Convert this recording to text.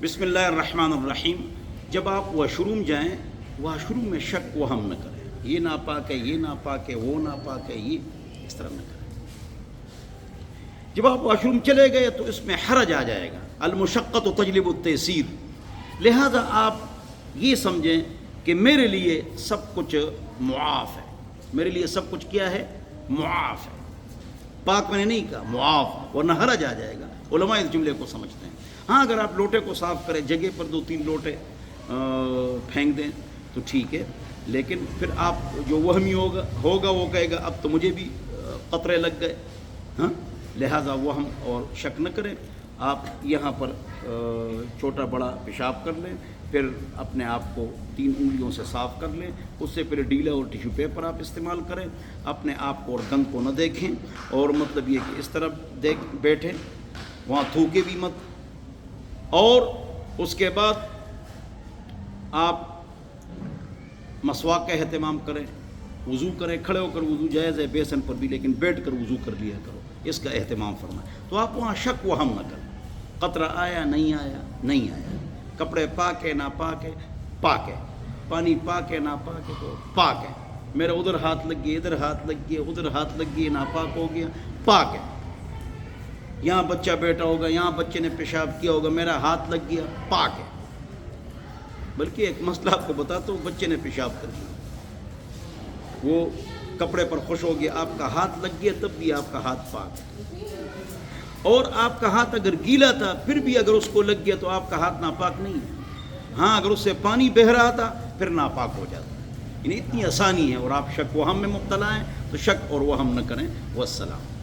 بسم اللہ الرحمن الرحیم. جب آپ واشروم جائیں واشروم میں شک وہم نہ کریں، یہ ناپاک ہے، یہ ناپاک ہے، وہ ناپاک ہے، یہ اس طرح نہ کریں. جب آپ واشروم چلے گئے تو اس میں حرج آ جائے گا. المشقت تجلب التیسیر. لہذا آپ یہ سمجھیں کہ میرے لیے سب کچھ معاف ہے، میرے لیے سب کچھ کیا ہے؟ معاف ہے. پاک میں نے نہیں کہا، معاف، ورنہ حرج آ جائے گا. علماء اس جملے کو سمجھتے ہیں. ہاں اگر آپ لوٹے کو صاف کریں، جگہ پر 2-3 لوٹے پھینک دیں تو ٹھیک ہے، لیکن پھر آپ جو وہمی ہوگا وہ کہے گا اب تو مجھے بھی قطرے لگ گئے. ہاں، لہٰذا وہم اور شک نہ کریں. آپ یہاں پر چھوٹا بڑا پیشاب کر لیں، پھر اپنے آپ کو 3 انگلیوں سے صاف کر لیں. اس سے پھر ڈیلا اور ٹیشو پیپر آپ استعمال کریں. اپنے آپ کو اور گند کو نہ دیکھیں، اور مطلب یہ کہ اس طرح بیٹھیں، وہاں تھوکے بھی مت. اور اس کے بعد آپ مسواک کا اہتمام کریں، وضو کریں. کھڑے ہو کر وضو جائز ہے بیسن پر بھی، لیکن بیٹھ کر وضو کر لیا کرو، اس کا اہتمام فرمائیں. تو آپ وہاں شک وہم نہ کریں. قطرہ آیا نہیں آیا، نہیں آیا. کپڑے پاک ہے ناپاک ہے، پاک ہے. پانی پاک ہے ناپاک ہے تو پاک ہے. میرا ادھر ہاتھ لگ گیا، ادھر ہاتھ لگ گیا، ادھر ہاتھ لگ گیا، ناپاک ہو گیا، پاک ہے. یہاں بچہ بیٹھا ہوگا، یہاں بچے نے پیشاب کیا ہوگا، میرا ہاتھ لگ گیا، پاک ہے. بلکہ ایک مسئلہ آپ کو بتاتا ہوں، بچے نے پیشاب کر دیا، وہ کپڑے پر خوش ہو گیا، آپ کا ہاتھ لگ گیا، تب بھی آپ کا ہاتھ پاک ہے. اور آپ کا ہاتھ اگر گیلا تھا پھر بھی اگر اس کو لگ گیا تو آپ کا ہاتھ ناپاک نہیں ہے. ہاں اگر اس سے پانی بہہ رہا تھا پھر ناپاک ہو جاتا. یعنی اتنی آسانی ہے، اور آپ شک وہم میں مبتلا ہیں تو شک اور وہم نہ کریں. والسلام.